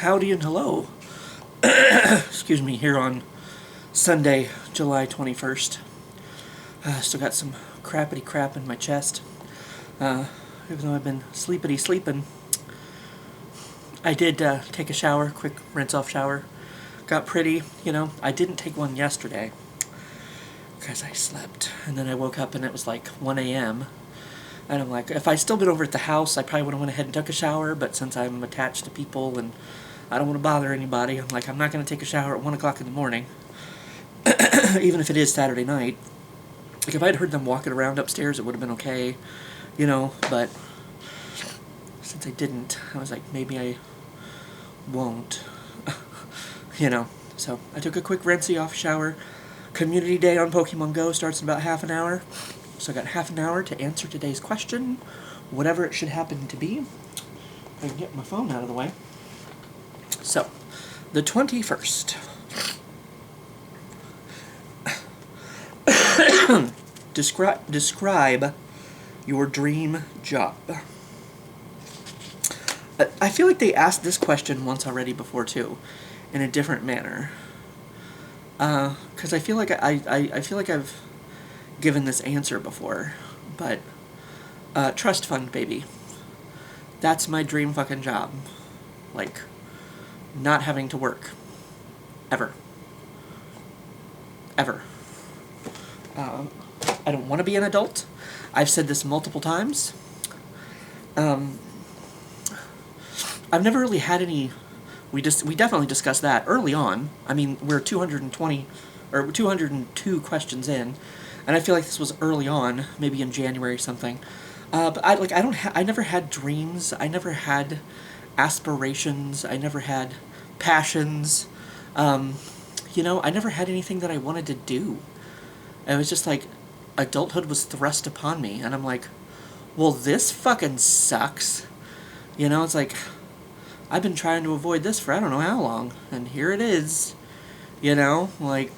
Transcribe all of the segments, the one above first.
Howdy and hello. Excuse me, here on Sunday, July 21st. Still got some crappity crap in my chest. Even though I've been sleeping. I did take a shower, quick rinse-off shower. Got pretty, I didn't take one yesterday because I slept. And then I woke up and it was like 1 a.m. And I'm like, if I'd still been over at the house, I probably would have went ahead and took a shower. But since I'm attached to people and I don't want to bother anybody, I'm like, I'm not going to take a shower at 1 o'clock in the morning. Even if it is Saturday night. Like, if I'd heard them walking around upstairs, it would have been okay, but since I didn't, I was like, maybe I won't, So, I took a quick rinse-off shower. Community day on Pokémon GO starts in about half an hour. So I got half an hour to answer today's question, whatever it should happen to be. If I can get my phone out of the way. So, the 21st. Describe your dream job. I feel like they asked this question once already before too, in a different manner. Because I feel like I feel like I've given this answer before, but trust fund, baby. That's my dream fucking job. Like, not having to work. Ever. I don't want to be an adult. I've said this multiple times. I've never really had any. We definitely discussed that early on. I mean, we're 220 or 202 questions in, and I feel like this was early on, maybe in January or something. But I never had dreams. I never had aspirations. I never had passions. I never had anything that I wanted to do. It was just like adulthood was thrust upon me, and I'm like, well, this fucking sucks. It's like, I've been trying to avoid this for I don't know how long, and here it is. Like,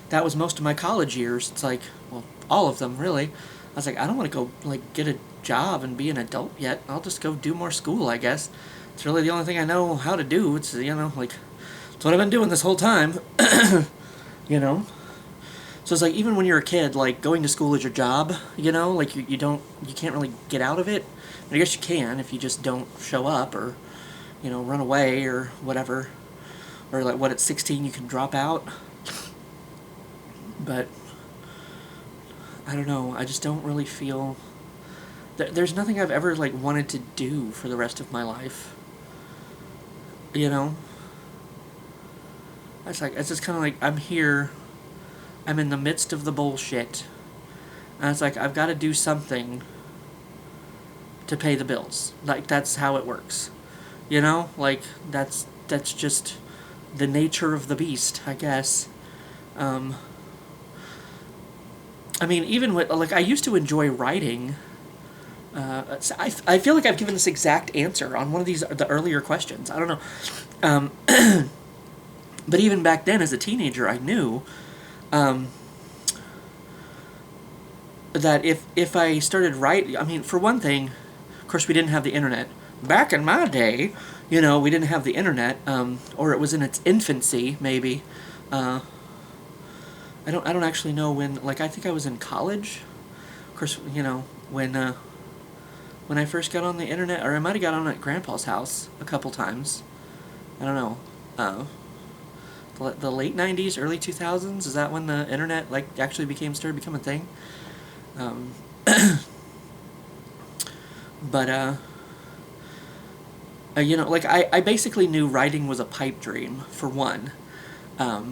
that was most of my college years. It's like, well, all of them, really. I was like, I don't want to go, like, get a job and be an adult yet. I'll just go do more school, I guess. It's really the only thing I know how to do. It's, like, it's what I've been doing this whole time. So it's like, even when you're a kid, like, going to school is your job, like, you can't really get out of it. I guess you can if you just don't show up or, run away or whatever. Or, like, at 16 you can drop out. But I don't know, I just don't really feel. There's nothing I've ever, like, wanted to do for the rest of my life. It's just kind of like, I'm here, I'm in the midst of the bullshit, and it's like, I've got to do something to pay the bills. Like, that's how it works. Like, that's just the nature of the beast, I guess. I mean, even with, like, I used to enjoy writing. I feel like I've given this exact answer on one of the earlier questions. I don't know. But even back then, as a teenager, I knew that if I started writing, I mean, for one thing, of course, we didn't have the internet. Back in my day, we didn't have the internet, or it was in its infancy, maybe. I don't actually know when. Like, I think I was in college. Of course, when I first got on the internet, or I might have got on at Grandpa's house a couple times. I don't know. The late 90s, early 2000s, is that when the internet, like, actually started becoming a thing? But, like, I basically knew writing was a pipe dream, for one.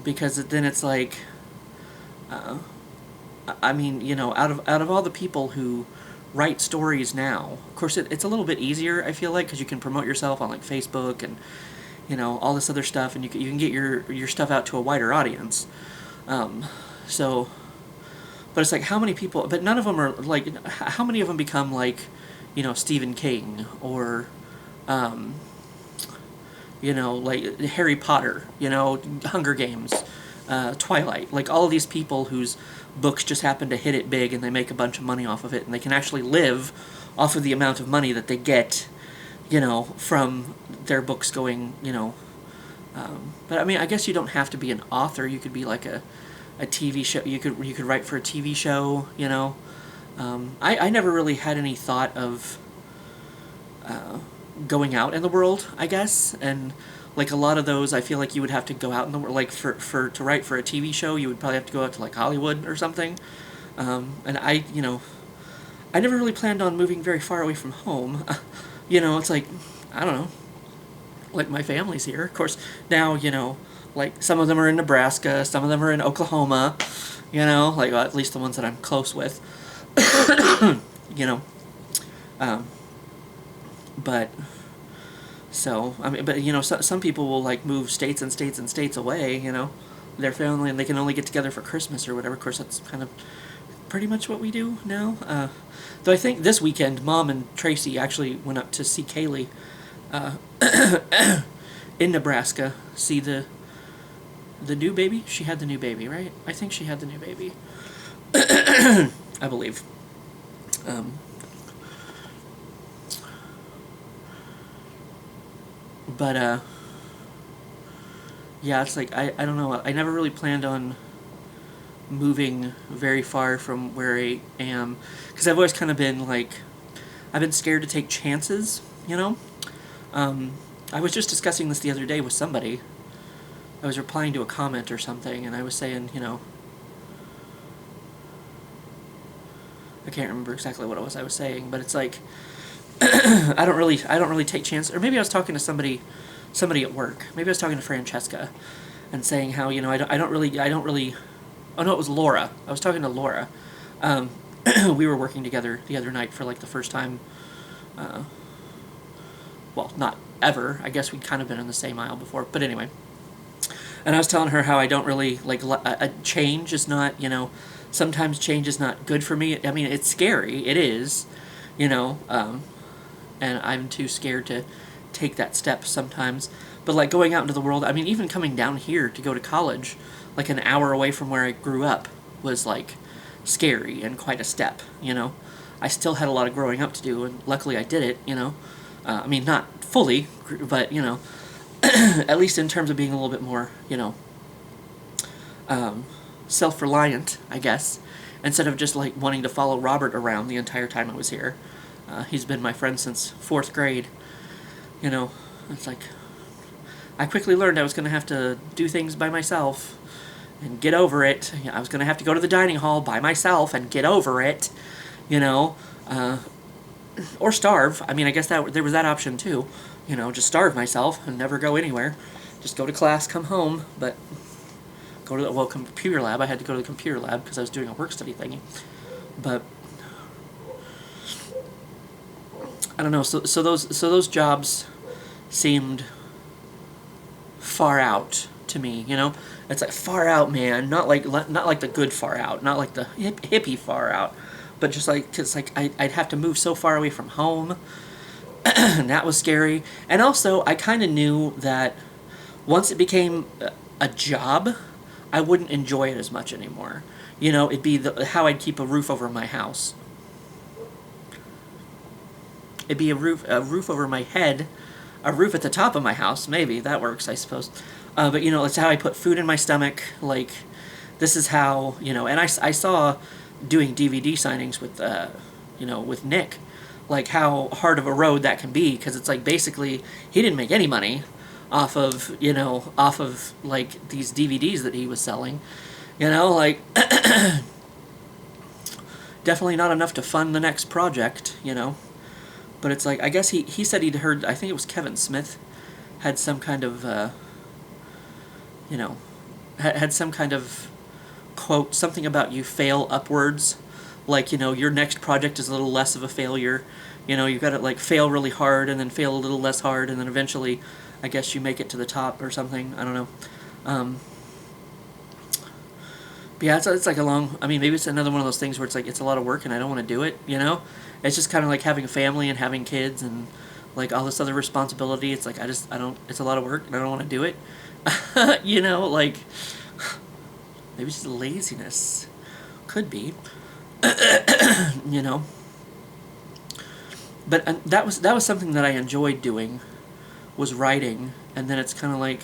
Because then it's like, I mean, out of all the people who write stories now, of course, it's a little bit easier, I feel like, because you can promote yourself on, like, Facebook and, all this other stuff, and you can get your stuff out to a wider audience. So, but it's like, how many people, but none of them are, like, how many of them become, like, Stephen King, or, like, Harry Potter, Hunger Games, Twilight, like, all of these people whose books just happen to hit it big and they make a bunch of money off of it, and they can actually live off of the amount of money that they get, from their books going, but I mean, I guess you don't have to be an author. You could be like a TV show. You could write for a TV show. I never really had any thought of going out in the world, I guess, and like a lot of those, I feel like you would have to go out in the world. Like to write for a TV show, you would probably have to go out to like Hollywood or something. And I never really planned on moving very far away from home. It's like, I don't know, like my family's here. Of course, now, like some of them are in Nebraska, some of them are in Oklahoma, like well, at least the ones that I'm close with. But so I mean, but some people will like move states and states and states away, their family, and they can only get together for Christmas or whatever. Of course, that's kind of pretty much what we do now. Though I think this weekend, Mom and Tracy actually went up to see Kaylee in Nebraska, see the new baby. She had the new baby, right? I think she had the new baby. I believe. But yeah, it's like I don't know. I never really planned on moving very far from where I am, because I've always kind of been like, I've been scared to take chances. I was just discussing this the other day with somebody. I was replying to a comment or something, and I was saying, I can't remember exactly what it was I was saying, but it's like I don't really take chances. Or maybe I was talking to somebody at work. Maybe I was talking to Francesca, and saying how I don't really. Oh no, it was Laura. I was talking to Laura. We were working together the other night for like the first time. Well, not ever. I guess we'd kind of been in the same aisle before, but anyway. And I was telling her how I don't really like a change is not, sometimes change is not good for me. I mean, it's scary. It is, and I'm too scared to take that step sometimes. But like going out into the world, I mean, even coming down here to go to college, like an hour away from where I grew up, was like scary and quite a step. I still had a lot of growing up to do, and luckily I did it. I mean, not fully, but at least in terms of being a little bit more, self-reliant, I guess, instead of just like wanting to follow Robert around the entire time I was here. He's been my friend since 4th grade. It's like I quickly learned I was going to have to do things by myself and get over it. I was going to have to go to the dining hall by myself and get over it, or starve. I mean, I guess that there was that option too. Just starve myself and never go anywhere. Just go to class, come home, but go to the computer lab. I had to go to the computer lab because I was doing a work study thingy. But I don't know. So those jobs seemed far out to me. It's like far out, man. Not like the good far out. Not like the hippie far out. But just like, cause like I'd have to move so far away from home. And that was scary. And also, I kind of knew that once it became a job, I wouldn't enjoy it as much anymore. It'd be how I'd keep a roof over my house. It'd be a roof over my head, a roof at the top of my house. Maybe that works, I suppose. But it's how I put food in my stomach. Like, this is how And I saw doing DVD signings with with Nick, like how hard of a road that can be, because it's like basically he didn't make any money off of like these DVDs that he was selling, like definitely not enough to fund the next project, but it's like I guess he said he'd heard, I think it was Kevin Smith had some kind of had some kind of quote, something about you fail upwards, like your next project is a little less of a failure. You've got to like fail really hard and then fail a little less hard, and then eventually I guess you make it to the top or something. I don't know. But yeah, it's like I mean, maybe it's another one of those things where it's like it's a lot of work and I don't want to do it. It's just kind of like having a family and having kids and like all this other responsibility. It's like I don't. It's a lot of work and I don't want to do it. Like maybe it's just laziness. Could be. but that was something that I enjoyed doing, was writing. And then it's kind of like,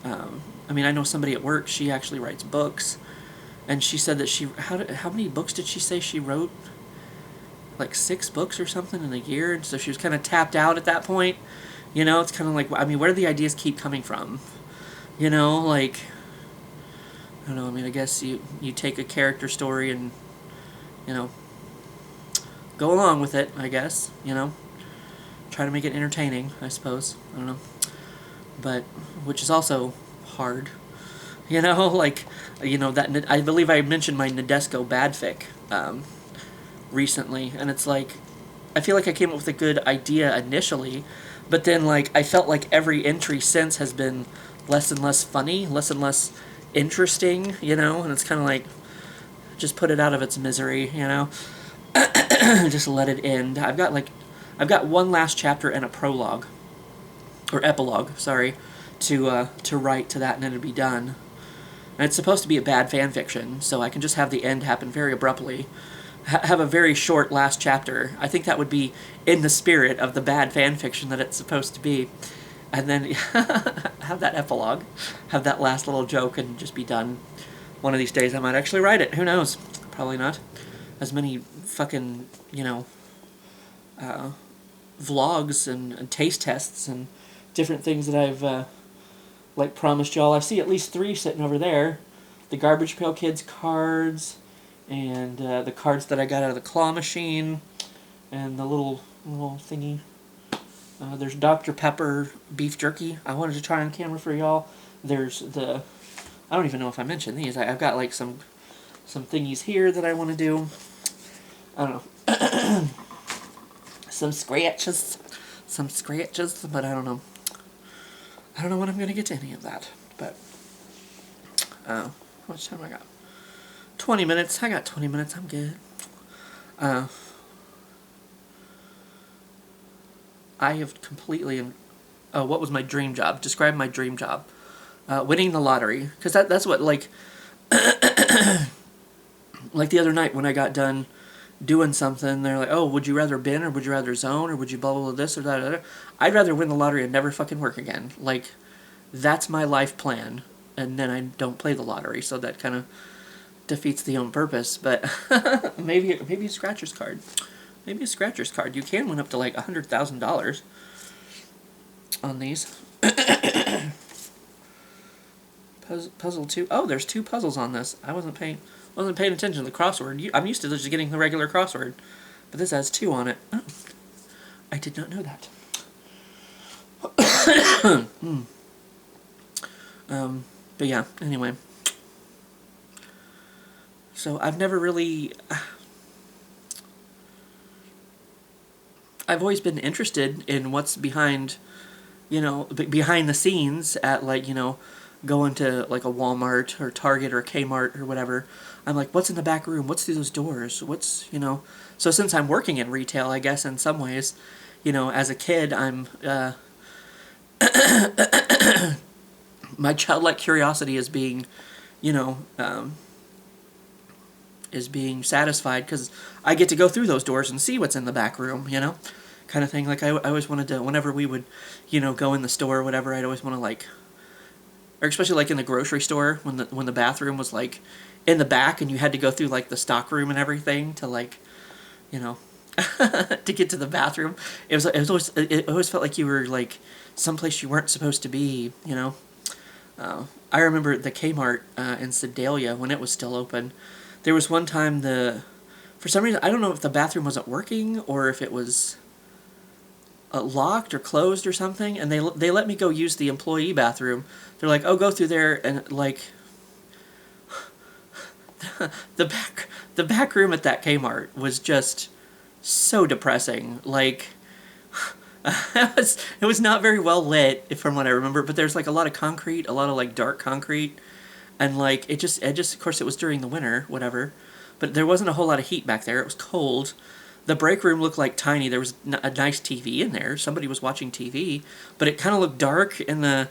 I mean, I know somebody at work, she actually writes books, and she said that how many books did she say she wrote? Like 6 books or something in a year, and so she was kind of tapped out at that point. You know, it's kind of like, I mean, where do the ideas keep coming from? You know, like, I don't know, I mean, I guess you take a character story and, you know, go along with it, I guess, you know. Try to make it entertaining, I suppose. I don't know. But, which is also hard. You know, like, you know, that, I believe I mentioned my Nadesco Badfic recently, and it's like, I feel like I came up with a good idea initially, but then, like, I felt like every entry since has been less and less funny, less and less interesting, you know, and it's kind of like, just put it out of its misery, you know. Just let it end. I've got one last chapter and a prologue, or epilogue, sorry, to write to that, and then it'll be done. And it's supposed to be a bad fan fiction, so I can just have the end happen very abruptly. Have a very short last chapter. I think that would be in the spirit of the bad fan fiction that it's supposed to be. And then have that epilogue, have that last little joke, and just be done. One of these days I might actually write it. Who knows? Probably not. As many fucking, you know, vlogs and taste tests and different things that I've, like, promised y'all. I see at least 3 sitting over there. The Garbage Pail Kids cards, and the cards that I got out of the claw machine, and the little thingy. There's Dr. Pepper beef jerky I wanted to try on camera for y'all. There's the, I don't even know if I mentioned these. I've got like some thingies here that I want to do. I don't know. some scratches, but I don't know. I don't know when I'm going to get to any of that. But, how much time I got? 20 minutes. I got 20 minutes. I'm good. I have completely... what was my dream job? Describe my dream job. Winning the lottery. Because that's what, like... like the other night when I got done doing something, they're like, oh, would you rather bin, or would you rather zone, or would you blah, blah, blah, this, or that, or that? I'd rather win the lottery and never fucking work again. Like, that's my life plan. And then I don't play the lottery, so that kind of defeats the own purpose. But maybe a scratcher's card. Maybe a scratcher's card. You can win up to like $100,000 on these. Puzzle 2. Oh, there's 2 puzzles on this. I wasn't paying attention to the crossword. I'm used to just getting the regular crossword, but this has 2 on it. Oh, I did not know that. But yeah. Anyway. So I've never really... I've always been interested in what's behind, you know, behind the scenes at, like, you know, going to, like, a Walmart or Target or a Kmart or whatever. I'm like, what's in the back room? What's through those doors? What's, you know... So since I'm working in retail, I guess in some ways, you know, as a kid, I'm, my childlike curiosity is being, you know, is being satisfied because I get to go through those doors and see what's in the back room, you know, kind of thing. Like, I always wanted to, whenever we would, you know, go in the store or whatever, I'd always want to, like, or especially like in the grocery store when the bathroom was like in the back and you had to go through like the stock room and everything to, like, you know, to get to the bathroom. It always felt like you were like someplace you weren't supposed to be, you know. I remember the Kmart in Sedalia when it was still open. There was one time for some reason, I don't know if the bathroom wasn't working or if it was locked or closed or something, and they let me go use the employee bathroom. They're like, oh, go through there, and like the back room at that Kmart was just so depressing. Like, it was not very well lit from what I remember, but there's like a lot of concrete, a lot of like dark concrete, and like it just of course it was during the winter, whatever, but there wasn't a whole lot of heat back there. It was cold. The break room looked like tiny. There was a nice TV in there. Somebody was watching TV, but it kind of looked dark in the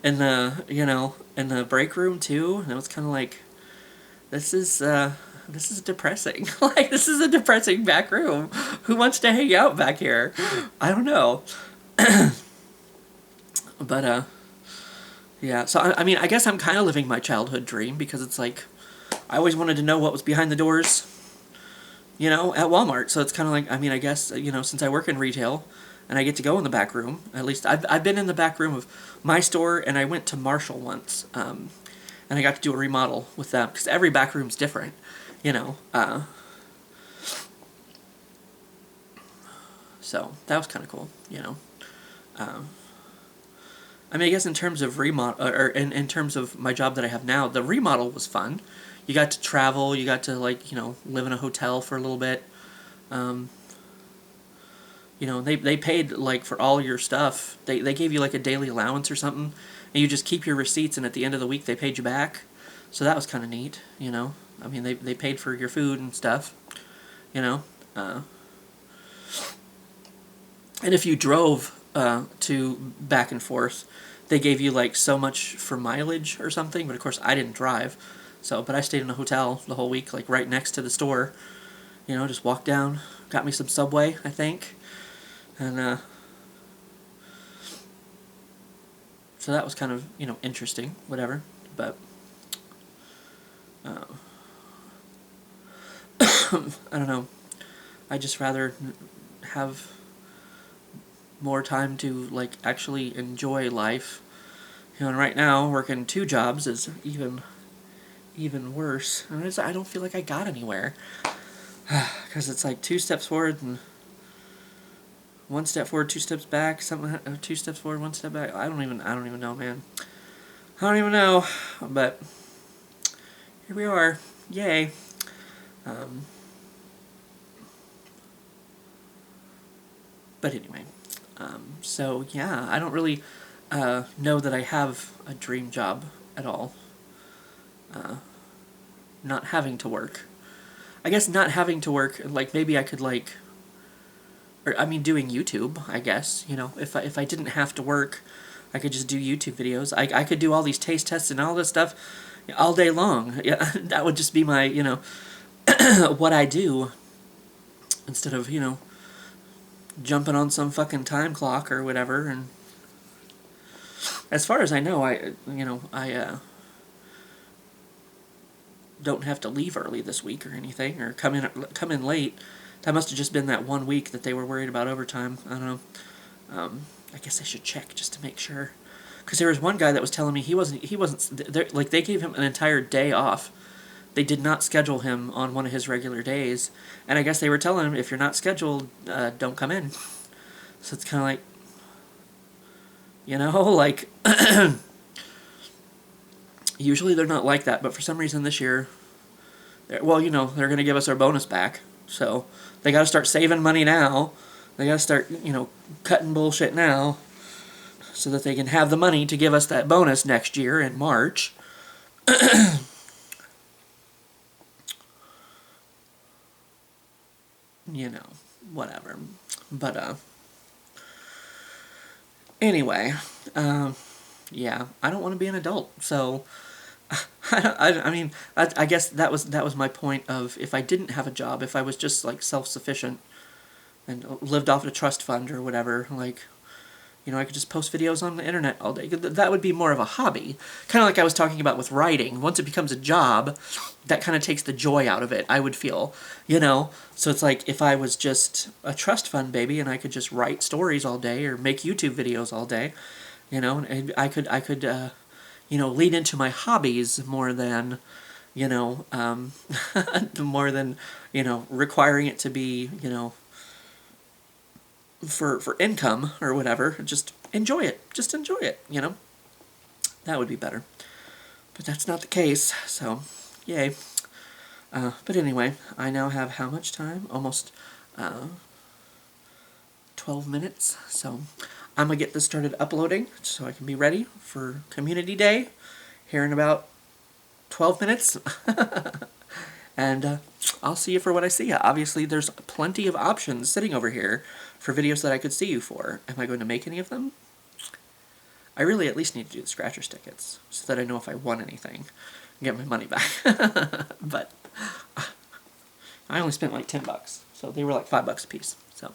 you know, in the break room too. And it was kind of like, this is this is depressing. Like, this is a depressing back room. Who wants to hang out back here? I don't know. But, yeah. So, I mean, I guess I'm kind of living my childhood dream, because it's like, I always wanted to know what was behind the doors, you know, at Walmart. So it's kind of like, I mean, I guess, you know, since I work in retail, and I get to go in the back room, at least I've been in the back room of my store, and I went to Marshall once, and I got to do a remodel with them, because every back room's different, you know. So that was kind of cool, you know. I mean, I guess in terms of remodel, or in terms of my job that I have now, the remodel was fun. You got to travel, you got to, like, you know, live in a hotel for a little bit. You know, they paid, like, for all your stuff. They gave you, like, a daily allowance or something, and you just keep your receipts, and at the end of the week they paid you back. So that was kind of neat, you know. I mean, they paid for your food and stuff, you know. And if you drove to back and forth, they gave you, like, so much for mileage or something. But of course I didn't drive, so, but I stayed in a hotel the whole week, like right next to the store, you know. Just walked down, got me some Subway, I think, and so that was kind of, you know, interesting, whatever. But I don't know, I just rather have more time to, like, actually enjoy life, you know. And right now working 2 jobs is even worse, and I don't feel like I got anywhere, because it's like 2 steps forward and 1 step forward, 2 steps back, something, 2 steps forward, 1 step back. I don't even know, man. I don't even know. But here we are. Yay. But anyway, so yeah, I don't really know that I have a dream job at all. Not having to work. I guess not having to work, like, maybe I could, like, or, I mean, doing YouTube, I guess, you know. If I didn't have to work, I could just do YouTube videos. I could do all these taste tests and all this stuff all day long. Yeah, that would just be my, you know, what I do, instead of, you know, jumping on some fucking time clock or whatever. And as far as I know, I don't have to leave early this week or anything, or come in late. That must have just been that 1 week that they were worried about overtime. I don't know. I guess I should check just to make sure, because there was one guy that was telling me he wasn't like, they gave him an entire day off. They did not schedule him on one of his regular days, and I guess they were telling him, if you're not scheduled, don't come in. So it's kind of like, you know, like, usually they're not like that, but for some reason this year, well, you know, they're going to give us our bonus back, so they got to start saving money now. They got to start, you know, cutting bullshit now, so that they can have the money to give us that bonus next year in March. You know, whatever. But, anyway, yeah, I don't want to be an adult, so I mean, I guess that was my point of, if I didn't have a job, if I was just, like, self-sufficient and lived off a trust fund or whatever, like, you know, I could just post videos on the internet all day. That would be more of a hobby. Kind of like I was talking about with writing. Once it becomes a job, that kind of takes the joy out of it, I would feel, you know? So it's like, if I was just a trust fund baby and I could just write stories all day or make YouTube videos all day, you know, and I could you know, lead into my hobbies more than, you know, more than, you know, requiring it to be, you know, for income or whatever. Just enjoy it. Just enjoy it, you know? That would be better. But that's not the case, so yay. But anyway, I now have how much time? Almost 12 minutes, so I'm going to get this started uploading so I can be ready for Community Day here in about 12 minutes. And I'll see you for what I see. Obviously, there's plenty of options sitting over here for videos that I could see you for. Am I going to make any of them? I really at least need to do the scratchers tickets so that I know if I won anything and get my money back. But I only spent like $10, so they were like $5 a piece. So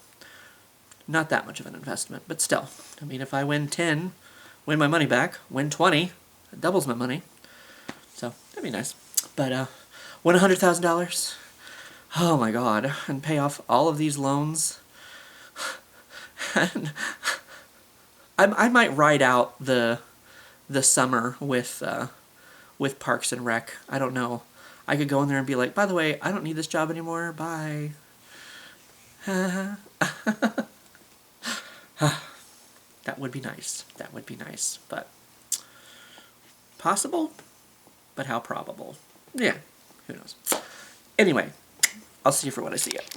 not that much of an investment, but still. I mean, if I win 10, win my money back, win 20, it doubles my money. So that'd be nice. But win $100,000. Oh my God, and pay off all of these loans. And I might ride out the summer with Parks and Rec. I don't know. I could go in there and be like, by the way, I don't need this job anymore. Bye. That would be nice. That would be nice. But possible? But how probable? Yeah, who knows. Anyway, I'll see you for what I see it.